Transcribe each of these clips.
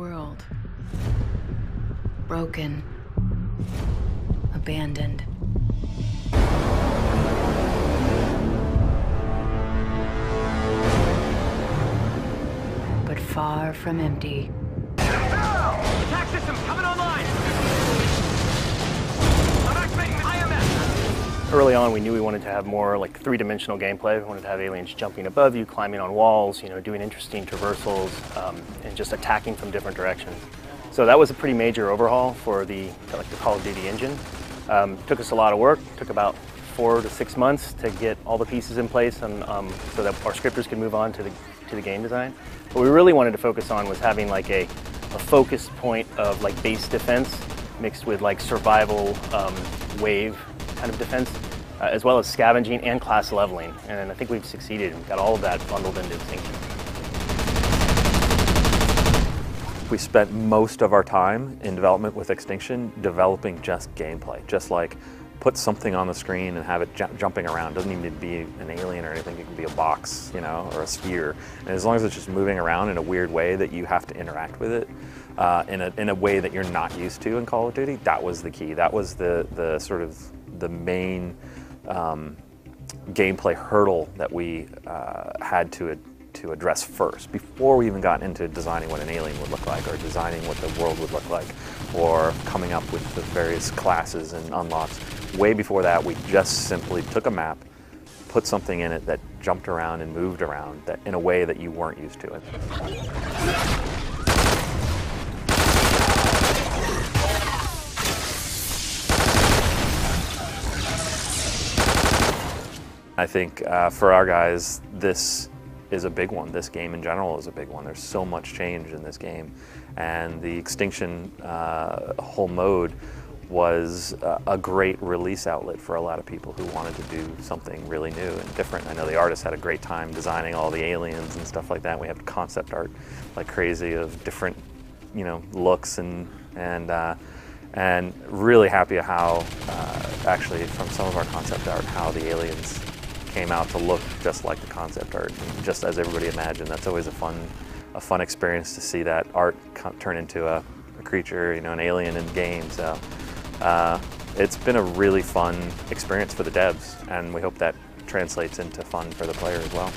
world. Broken. Abandoned. But far from empty. Attack system coming online! I'm activating the IMS! Early on, we knew we wanted to have more like three-dimensional gameplay. We wanted to have aliens jumping above you, climbing on walls, doing interesting traversals, and just attacking from different directions. So that was a pretty major overhaul for the Call of Duty engine. Took us a lot of work. Took about 4 to 6 months to get all the pieces in place, and so that our scripters could move on to the game design. What we really wanted to focus on was having like a focus point of like base defense mixed with like survival wave kind of defense, as well as scavenging and class leveling. And I think we've succeeded and got all of that bundled into Extinction. We spent most of our time in development with Extinction developing just gameplay, just like put something on the screen and have it jumping around. It doesn't even need to be an alien or anything. It can be a box, or a sphere. And as long as it's just moving around in a weird way that you have to interact with it in a way that you're not used to in Call of Duty, that was the key. That was the sort of the main gameplay hurdle that we had to address first, before we even got into designing what an alien would look like, or designing what the world would look like, or coming up with the various classes and unlocks. Way before that, we just simply took a map, put something in it that jumped around and moved around in a way that you weren't used to it. I think for our guys, this is a big one. This game in general is a big one. There's so much change in this game, and the Extinction whole mode was a great release outlet for a lot of people who wanted to do something really new and different. I know the artists had a great time designing all the aliens and stuff like that. We have concept art like crazy of different, looks and really happy how actually from some of our concept art how the aliens came out to look just like the concept art, and just as everybody imagined. That's always a fun experience to see that art turn into a creature, an alien in game. So it's been a really fun experience for the devs, and we hope that translates into fun for the player as well.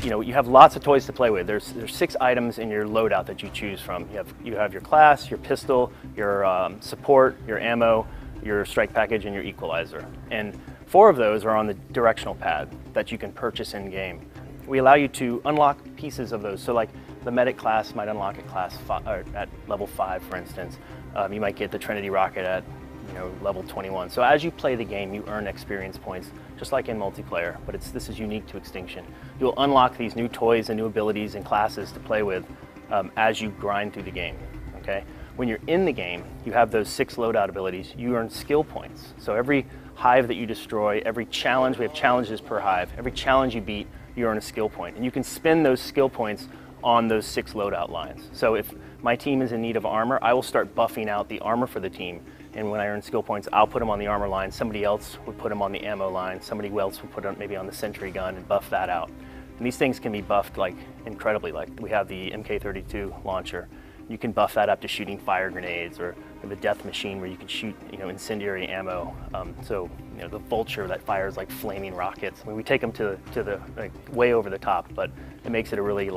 You have lots of toys to play with. There's 6 items in your loadout that you choose from. You have your class, your pistol, your support, your ammo, your strike package, and your equalizer. And 4 of those are on the directional pad that you can purchase in game. We allow you to unlock pieces of those. So like the medic class might unlock at level 5, for instance. You might get the Trinity rocket at level 21. So as you play the game, you earn experience points, just like in multiplayer, but this is unique to Extinction. You'll unlock these new toys and new abilities and classes to play with as you grind through the game, okay? When you're in the game, you have those 6 loadout abilities. You earn skill points. So every hive that you destroy, every challenge, we have challenges per hive, every challenge you beat, you earn a skill point. And you can spend those skill points on those 6 loadout lines. So if my team is in need of armor, I will start buffing out the armor for the team. And when I earn skill points, I'll put them on the armor line. Somebody else would put them on the ammo line. Somebody else would put them maybe on the sentry gun and buff that out. And these things can be buffed like incredibly. Like we have the MK32 launcher. You can buff that up to shooting fire grenades, or the death machine where you can shoot incendiary ammo. So the vulture that fires like flaming rockets. I mean, we take them to the way over the top, but it makes it a really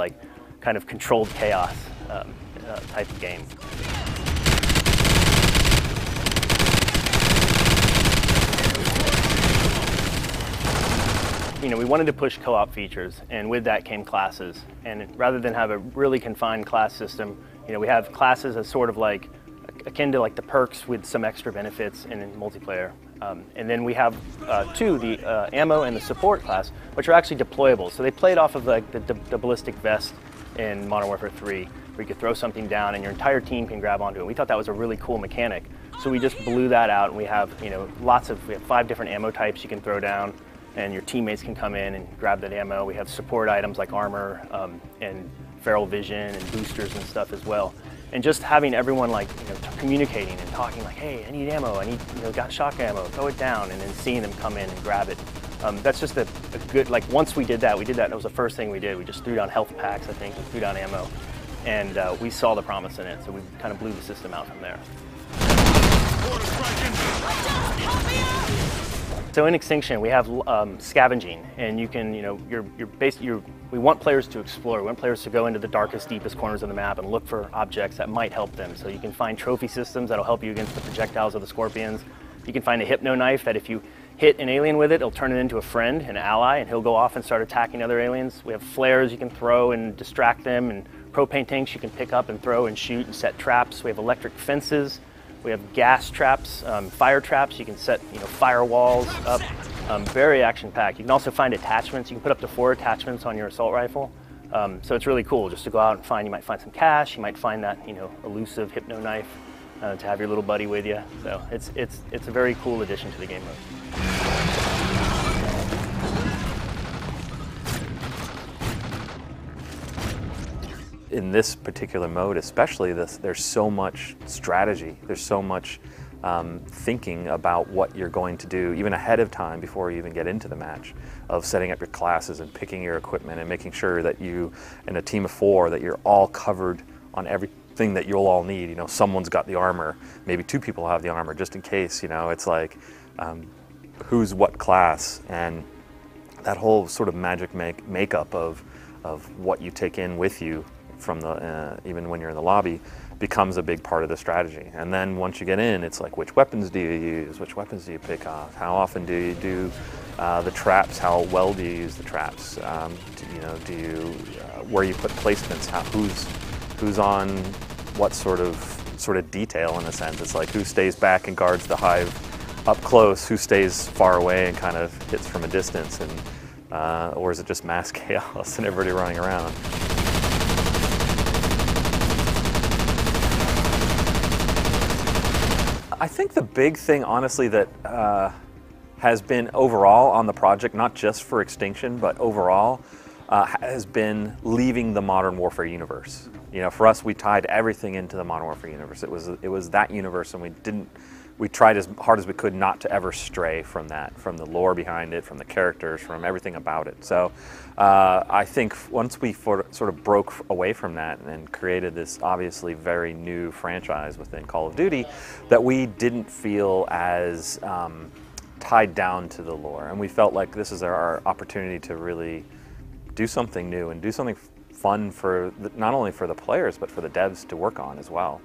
kind of controlled chaos type of game. We wanted to push co-op features, and with that came classes. And rather than have a really confined class system, we have classes as sort of like akin to like the perks with some extra benefits in multiplayer. And then we have 2, the ammo and the support class, which are actually deployable. So they played off of like the ballistic vest in Modern Warfare 3, where you could throw something down and your entire team can grab onto it. We thought that was a really cool mechanic. So we just blew that out, and we have we have 5 different ammo types you can throw down, and your teammates can come in and grab that ammo. We have support items like armor and feral vision and boosters and stuff as well. And just having everyone communicating and talking like, hey, I need ammo, I need got shock ammo, throw it down, and then seeing them come in and grab it. That's just a good, once we did that, that was the first thing we did. We just threw down health packs, I think, and threw down ammo. and we saw the promise in it, so we kind of blew the system out from there. So in Extinction, we have scavenging, and you can, we want players to explore. We want players to go into the darkest, deepest corners of the map and look for objects that might help them. So you can find trophy systems that'll help you against the projectiles of the scorpions. You can find a hypno knife that if you hit an alien with it, it'll turn it into a friend, an ally, and he'll go off and start attacking other aliens. We have flares you can throw and distract them, and propane tanks you can pick up and throw and shoot and set traps. We have electric fences. We have gas traps, fire traps. You can set firewalls up. Very action-packed. You can also find attachments. You can put up to 4 attachments on your assault rifle. So it's really cool just to go out and find. You might find some cash. You might find that elusive hypno knife to have your little buddy with you. So it's a very cool addition to the game mode. In this particular mode especially, there's so much strategy, there's so much thinking about what you're going to do even ahead of time before you even get into the match, of setting up your classes and picking your equipment and making sure that you, in a team of 4, that you're all covered on everything that you'll all need. Someone's got the armor, maybe 2 people have the armor just in case. It's like who's what class, and that whole sort of magic makeup of what you take in with you from the even when you're in the lobby becomes a big part of the strategy. And then once you get in, it's like, which weapons do you use? Which weapons do you pick off? How often do you do the traps? How well do you use the traps? Do you where you put placements? Who's on what sort of detail, in a sense? It's like who stays back and guards the hive up close, who stays far away and kind of hits from a distance, and or is it just mass chaos and everybody running around? I think the big thing, honestly, that has been overall on the project, not just for Extinction, but overall, has been leaving the Modern Warfare universe. For us, we tied everything into the Modern Warfare universe. It was that universe, and we tried as hard as we could not to ever stray from that, from the lore behind it, from the characters, from everything about it. So I think once we sort of broke away from that and created this obviously very new franchise within Call of Duty, that we didn't feel as tied down to the lore. And we felt like this is our opportunity to really do something new and do something fun for not only for the players, but for the devs to work on as well.